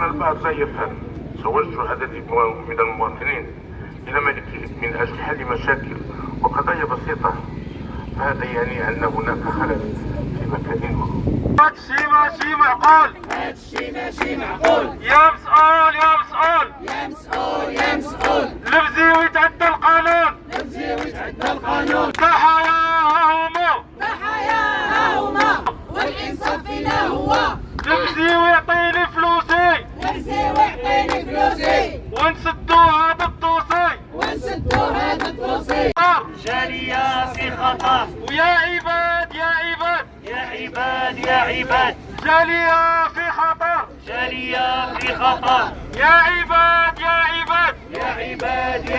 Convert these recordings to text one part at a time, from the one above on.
كان البعض لا يفهم توجه عدد من المواطنين إلى ملكه من أجل حل مشاكل وقضايا بسيطة، فهذا يعني أن هناك خلل في مكانه. هادشي ماشي معقول، يا مسؤول يا مسؤول، البزيوي تعدى القانون، تحايا هما والإنصاف فينا هو البزيوي يعطيني فلوسي ونسدو هذا الدوسي جالية في خطر، ويا عباد جالية في خطر، يا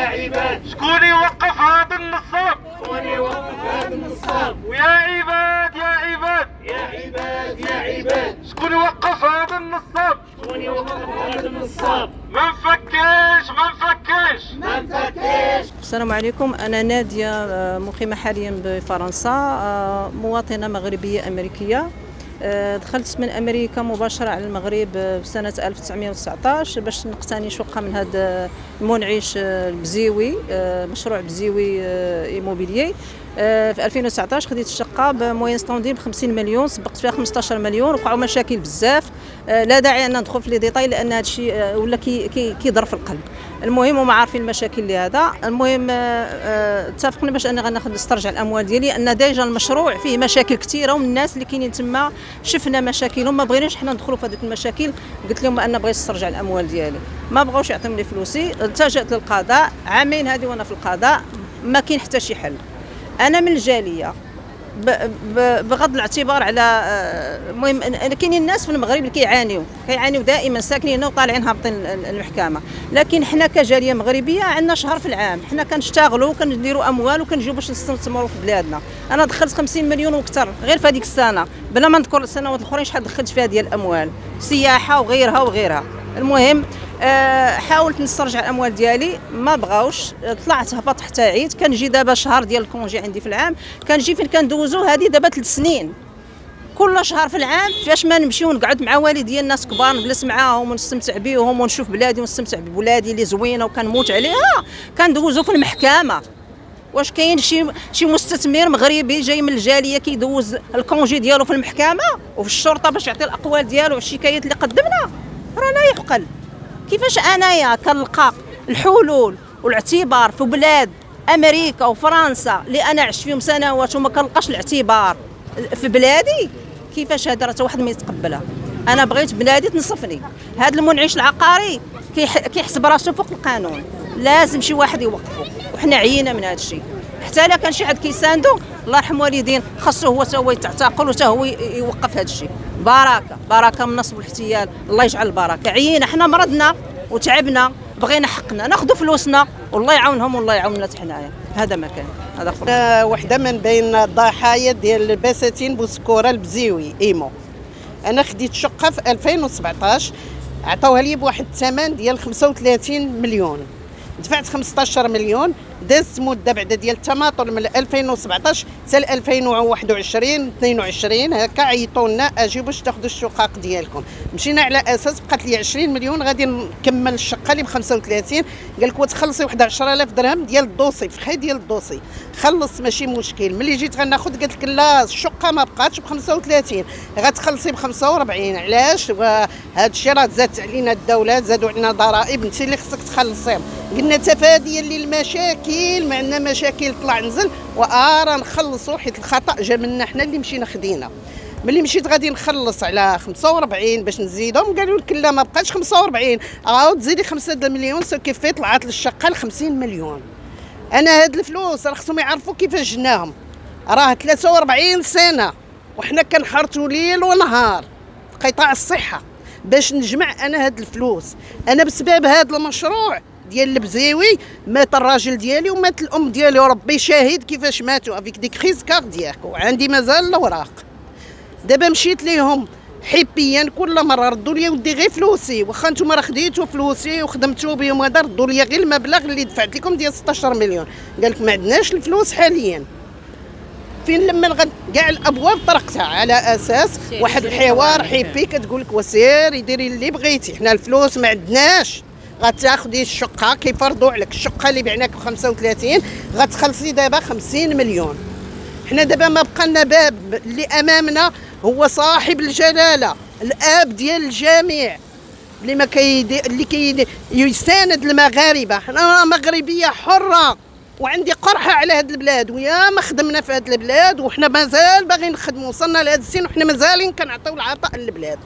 عباد شكون يوقف هذا النصاب، ويا عباد شكون يوقف هذا النصاب، ما نفكش. السلام عليكم. أنا نادية مقيمة حاليا بفرنسا، مواطنة مغربية أمريكية. دخلت من أمريكا مباشرة على المغرب بسنة 1919 باش نقتني شقة من هذا المنعش البزيوي، مشروع بزيوي إيموبيليي. في 2019 خديت الشقة بموين ستوندي ب50 مليون، سبقت فيها 15 مليون، وقعوا مشاكل بزاف، لا داعي أن ندخل في لي ديتاي لأن هذا الشيء ولا كيضر في القلب. المهم وما عارفين المشاكل اللي هذا. المهم اتفقنا باش انا غناخذ نسترجع الاموال ديالي، ان ديجا المشروع فيه مشاكل كثيره، ومن الناس اللي كاينين تما شفنا مشاكلهم، ما بغيناش حنا ندخلوا في هذيك المشاكل. قلت لهم ان بغيت نسترجع الاموال ديالي، ما بغاوش يعطيوني لي فلوسي. التجأت للقضاء، عامين هذه وانا في القضاء ما كاين حتى شي حل. انا من الجاليه بغض الاعتبار على المهم كاينين الناس في المغرب اللي كيعانيو دائما ساكنين هنا وطالعين هابطين المحكمه، لكن حنا كجاليه مغربيه عندنا شهر في العام، حنا كنشتغلوا وكنديروا اموال وكنجيو باش نستثمروا في بلادنا. انا دخلت 50 مليون واكثر غير في هذيك السنه، بلا ما نذكر السنوات الاخرين شحال دخلت فيها ديال الاموال، سياحه وغيرها. المهم حاولت نسترجع الاموال ديالي، ما بغاوش، طلعت هبط حتى عيد. كنجي دابا شهر ديال الكونجي عندي في العام، كنجي فين كندوزو هذه دابا 3 سنين، كل شهر في العام فاش ما نمشي ونقعد مع والدي الناس كبار، نجلس معاهم ونستمتع بهم ونشوف بلادي ونستمتع بولادي اللي زوينه وكنموت عليها، كندوزو في المحكمه. واش كاين شي مستثمر مغربي جاي من الجاليه كيدوز الكونجي ديالو في المحكمه وفي الشرطه باش يعطي الاقوال ديالو على الشكايات اللي قدمنا؟ راه لا يعقل. كيفاش انايا كنلقى الحلول والاعتبار في بلاد امريكا وفرنسا اللي انا عشت فيهم سنوات وما كنلقاش الاعتبار في بلادي؟ كيفاش هذا راه واحد ما يتقبلها؟ انا بغيت بلادي تنصفني. هذا المنعش العقاري كيحسب راسو فوق القانون، لازم شي واحد يوقفه، وحنا عيينا من هذا الشيء. حتى لا كان شي حد كيساندو، الله يرحم والدين، خاصو هو تا هو يتعتقل وتا هو يوقف هذا الشيء. بركه من النصب والاحتيال، الله يجعل البركه. عيينا حنا مرضنا وتعبنا، بغينا حقنا، ناخذوا فلوسنا، والله يعاونهم والله يعاوننا حنايا. هذا ما كان. هذا وحده من بين الضحايا ديال البساتين بوسكوره البزيوي ايمو. انا خديت شقه في 2017، عطاوها لي بواحد الثمن ديال 35 مليون، دفعت 15 مليون. دازت مده بعدا ديال التماطل من 2017 حتى 2021 22 هكا، عيطوا لنا اجيو باش تاخذوا الشقق ديالكم. مشينا على اساس بقات لي 20 مليون غادي نكمل الشقه اللي ب 35. قال لك وتخلصي واحد 10000 درهم ديال الدوسي، فخي ديال الدوسي خلص ماشي مشكل. ملي جيت غناخذ قالت لك لا، الشقه ما بقاتش ب 35، غتخلصي ب 45. علاش؟ وهذا الشيء راه زادت علينا الدوله، زادوا علينا ضرائب، انت اللي خصك تخلصيهم. قلنا تفاديا للمشاكل، ما عندنا مشاكل طلع نزل راه نخلصوا، حيت الخطا جا منا حنا اللي مشينا خدينا. ملي مشيت غادي نخلص على 45 باش نزيدهم، قالوا لك لا ما بقاش 45، عاود تزيدي 5 مليون. سو كيف طلعت للشقه ل 50 مليون. انا هاد الفلوس راه خصهم يعرفوا كيفاش جناهم، راه 43 سنه وحنا كنحرتوا ليل ونهار في قطاع الصحه باش نجمع انا هاد الفلوس. انا بسبب هاد المشروع ديال البزيوي مات الراجل ديالي ومات الام ديالي، وربي شاهد كيفاش ماتوا افيك ديك كريز كاردياك، وعندي مازال الاوراق. دابا مشيت ليهم حبيا كل مره ردوا لي ودي غير فلوسي، واخا نتوما راه خديتوا فلوسي وخدمتوا بهم هذا، ردوا لي غير المبلغ اللي دفعت لكم ديال 16 مليون. قال لك ما عندناش الفلوس حاليا. فين لما كاع الابواب طرقتها على اساس واحد الحوار حيبي كتقول لك وسير يديري اللي بغيتي. حنا الفلوس ما عندناش، غتاخدي الشقه كيفرضوا عليك الشقه اللي بعناك ب 35 غتخلصي دابا 50 مليون. حنا دابا ما بقى لنا باب اللي امامنا هو صاحب الجلاله الاب ديال الجميع اللي ما اللي يساند المغاربه. حنا مغربيه حره وعندي قرحه على هاد البلاد، ويا ما خدمنا في هاد البلاد وحنا مازال باغيين نخدموا. وصلنا لهاد السن وحنا مازالين كنعطيو العطاء للبلاد.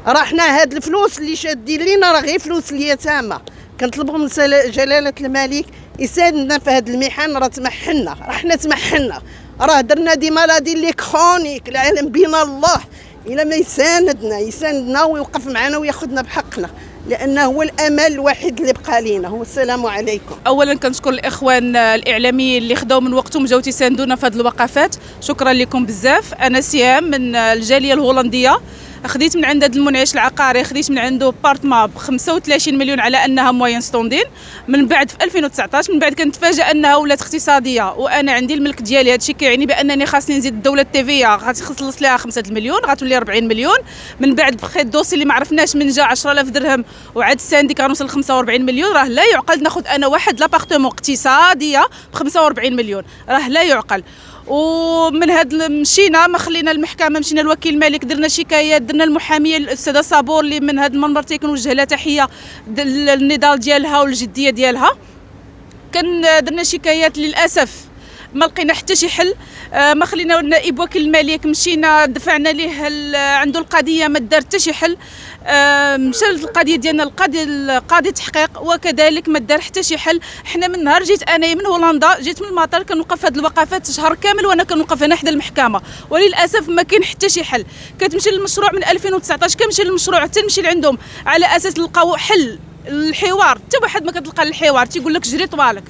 راه حنا هاد الفلوس اللي شادين لينا راه غير فلوس اليتامى. كنطلبوا من جلاله الملك يساندنا في هاد المحن. راه تمحنا، راه حنا تمحنا، راه درنا دي مالادي اللي كرونيك العالم بينا الله. الا ما يساندنا ويوقف معنا وياخذنا بحقنا، لانه هو الامل الوحيد اللي بقى لينا. هو السلام عليكم. اولا كنشكر الاخوان الاعلاميين اللي خداو من وقتهم جاو تيساندونا في هذه الوقفات، شكرا لكم بزاف. انا سيام من الجاليه الهولنديه، خديت من عند هذا المنعش العقاري، خديت من عنده بارتما ب 35 مليون على انها موين ستوندين. من بعد في 2019 من بعد كنتفاجئ انها ولات اقتصاديه وانا عندي الملك ديالي. هذا الشيء كيعني بانني خاصني نزيد الدوله التيفيه غتخلص لها 5 مليون غتولي 40 مليون. من بعد بخيت دوسي اللي ما عرفناش من جا 10000 درهم وعاد الساندي كنوصل ل 45 مليون. راه لا يعقل ناخذ انا واحد لابارتمون اقتصاديه ب 45 مليون، راه لا يعقل. ومن هاد مشينا ما خلينا المحكمه، مشينا لوكيل الملك، درنا شكايات، درنا المحاميه الاستاذه صابور اللي من هاد المنبر تيكنوجه لها تحيه النضال ديالها والجديه ديالها. درنا شكايات للاسف ما لقينا حتى شي حل. ما خلينا نائب وكيل الملك، مشينا دفعنا ليه عنده القضيه ما دار حتى شي حل. مشى القضيه ديالنا القاضي تحقيق وكذلك ما دار حتى شي حل. حنا من نهار جيت انايا من هولندا، جيت من المطار كنوقف هاد الوقفات شهر كامل وانا كنوقف هنا حدا المحكمه، وللاسف ما كاين حتى شي حل. كتمشي للمشروع من 2019 كنمشي للمشروع حتى نمشي لعندهم على اساس نلقاو حل الحوار، حتى واحد ما كتلقى الحوار، تيقول لك جري طوالك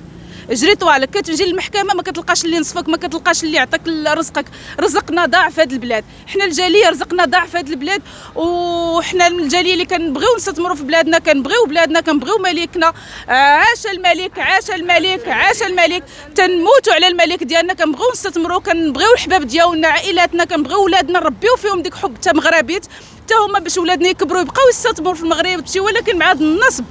جري طوالك. كتجي للمحكمه ما كتلقاش اللي نصفك، ما كتلقاش اللي يعطيك رزقك. رزقنا ضاع في هذه البلاد، حنا الجاليه رزقنا ضاع في هذه البلاد. وحنا الجاليه اللي كنبغيو نستثمروا في بلادنا، كنبغيو بلادنا، كنبغيو ملكنا. عاش الملك عاش الملك عاش الملك، تنموتوا على الملك ديالنا. كنبغيو نستثمروا، كنبغيو الحباب ديالنا، عائلاتنا، كنبغيو ولادنا نربيو فيهم ديك حب حتى مغربيت حتى هما باش ولادنا يكبروا يبقاو يستثمروا في المغرب. ولكن مع هذا النصب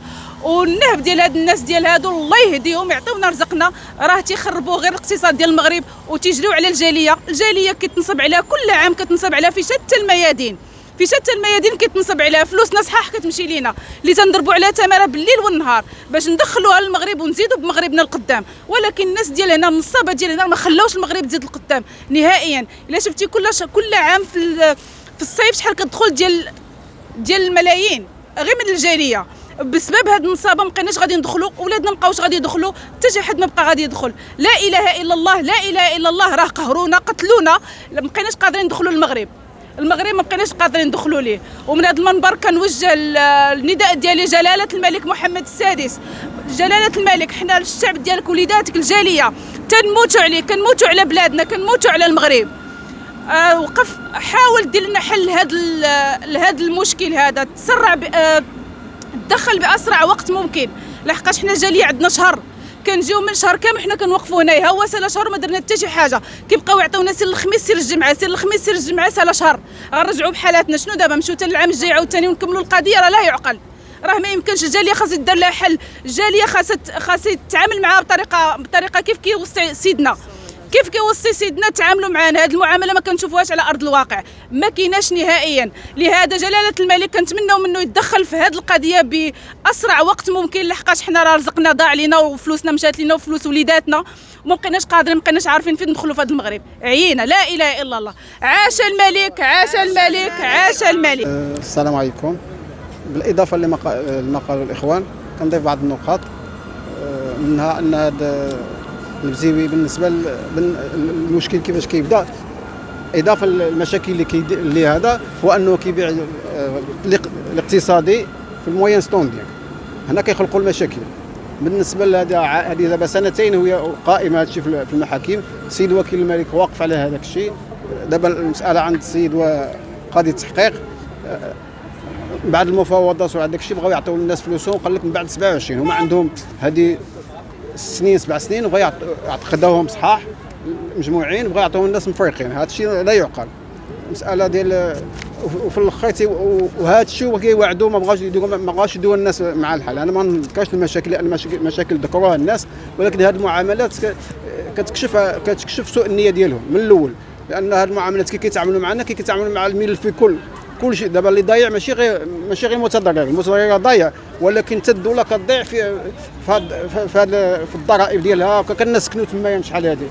والنهب ديال هاد الناس ديال هادو الله يهديهم يعطيونا رزقنا، راه تيخربوا غير الاقتصاد ديال المغرب وتيجريو على الجاليه كتنصب عليها كل عام، كتنصب عليها في شتى الميادين، في شتى الميادين كتنصب عليها. فلوسنا صحاح كتمشي لينا اللي تنضربوا عليها ثمره بالليل والنهار باش ندخلوها للمغرب ونزيدوا بمغربنا القدام. ولكن الناس ديال هنا النصابه ديال هنا ما خلاوش المغرب تزيد القدام نهائيا. الا شفتي كل عام في الصيف شحال كتدخل ديال الملايين غير من الجاليه. بسبب هاد النصابه ما بقيناش غادي ندخلوا، ولادنا ما بقاوش غادي يدخلوا، حتى شي حد ما بقى غادي يدخل. لا اله الا الله لا اله الا الله، راه قهرونا قتلونا، ما بقيناش قادرين ندخلوا للمغرب. المغرب ما بقيناش قادرين ندخلوا ليه. ومن هذا المنبر كنوجه النداء ديالي جلاله الملك محمد السادس، جلاله الملك حنا الشعب ديالك وليداتك الجاليه تنموتوا عليه، كنموتوا على بلادنا، كنموتوا على المغرب. وقف حاول دير لنا حل لهذا المشكل هذا، تسرع تدخل باسرع وقت ممكن، لحقاش حنا الجاليه عندنا شهر كنجيو من شهر كامل حنا كنوقفوا هنايا، هو سالا شهر ما درنا حتى شي حاجه. كيبقاو يعطيونا سير الخميس سير الجمعه سير الخميس سير الجمعه، سالا شهر. غنرجعوا بحالاتنا شنو دابا؟ نمشيو حتى العام الجاي عاوتاني ونكملوا القضيه؟ راه لا يعقل، راه ما يمكنش. الجاليه خاص يدار لها حل، الجاليه خاص يتعامل معها بطريقه كيف كيوصي سيدنا، كيف كيوصي سيدنا تعاملوا معنا. هذه المعامله ما كنشوفوهاش على ارض الواقع، ما كايناش نهائيا. لهذا جلاله الملك كنتمناو منه يتدخل في هذه القضيه باسرع وقت ممكن، لحقاش حنا راه رزقنا ضاع لينا وفلوسنا مشات لينا وفلوس وليداتنا، وما بقيناش قادرين، ما بقيناش عارفين فين ندخلوا في هذا المغرب. عيينا لا اله الا الله. عاش الملك عاش الملك عاش الملك. السلام عليكم. بالاضافه لما قالوا الاخوان كنضيف بعض النقاط، منها ان هذا البزيوي بالنسبه للمشكل كيفاش كيبدا، اضافه للمشاكل اللي هذا هو انه كيبيع الاقتصادي في الموين ستوندين، هنا كيخلقوا المشاكل. بالنسبه لهذه دابا سنتين وهي قائمه هذا الشيء في المحاكم. السيد وكيل الملك واقف على هذاك الشيء. دابا المساله عند السيد وقاضي التحقيق، بعد المفاوضات وهذاك الشيء بغاو يعطيو الناس فلوسهم، قال لك من بعد 27 هما عندهم هذه 7 سنين وغيعتقدوهم صحاح مجموعين بغا يعطيو الناس مفرقين. هذا الشيء لا يعقل. مساله ديال وفي الاخر وهذا الشيء هو كيوعدوا ما بغاش يدوا الناس مع الحال. انا ما نذكرش المشاكل لان المشاكل ذكروها الناس، ولكن هذه المعاملات كتكشف سوء النيه ديالهم من الاول، لان هذه المعاملات كي كيتعاملوا معنا كيتعاملوا مع الملف في كل شيء. دابا اللي ضايع ماشي غير المتضرر ضايع، ولكن حتى الدوله كتضيع في الضرائب ديالها. كنا نسكنوا تما شحال هذه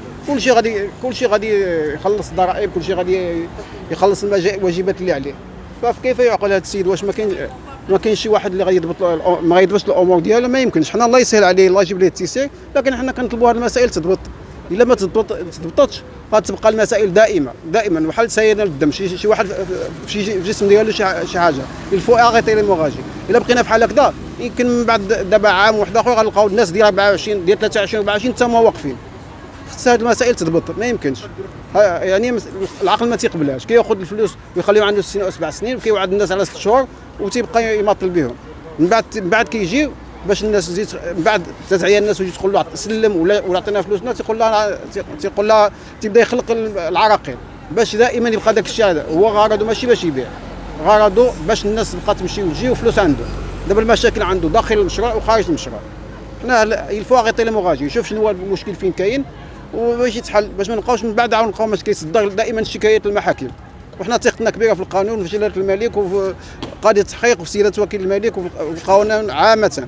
كل شيء غادي يخلص الضرائب، كل شيء غادي يخلص الواجبات اللي عليه. فكيف يعقل هذا السيد؟ واش ما كاينش شي واحد اللي غيضبط ما غيضبطش الامور ديالو؟ ما يمكنش. حنا الله يسهل عليه، الله يجيب ليه التيسير، لكن حنا كنطلبوا هذه المسائل تضبط. الا ما تضبطتش غتبقى المسائل دائما بحال سيدنا الدم. شي واحد في الجسم ديالو شي حاجه الفو اغيتي ليموراجي. الا بقينا بحال هكذا يمكن من بعد دابا عام واحد اخر غنلقاو الناس ديال 24 ديال 23 24 حتى هما واقفين. خص هذه المسائل تضبط، ما يمكنش. يعني العقل ما تيقبلهاش. كياخذ الفلوس ويخليهم عنده 6 أو 7 سنين وكيوعد الناس على 6 شهور وتيبقى يماطل بهم. من بعد كيجي باش الناس تزيد، من بعد تتعيا الناس وتجي تقول له سلم ولا عطينا فلوسنا، تيقول لها تيبدا يخلق العراقيل باش دائما يبقى داك الشيء. هذا هو غرضه، ماشي باش يبيع، غرضه باش الناس تبقى تمشي وتجي وفلوس عنده. دابا المشاكل عنده داخل المشروع وخارج المشروع. حنا الفو غيطي ليموراجي، يشوف شنو هو المشكل فين كاين وباش يتحل، باش ما نبقاوش من بعد عاود نلقاو مشكل كيصدر دائما شكايات للمحاكم. وحنا ثقتنا كبيره في القانون وفي جلاله الملك وفي قاضي التحقيق وفي سياده وكيل الملك وفي القانون عامه.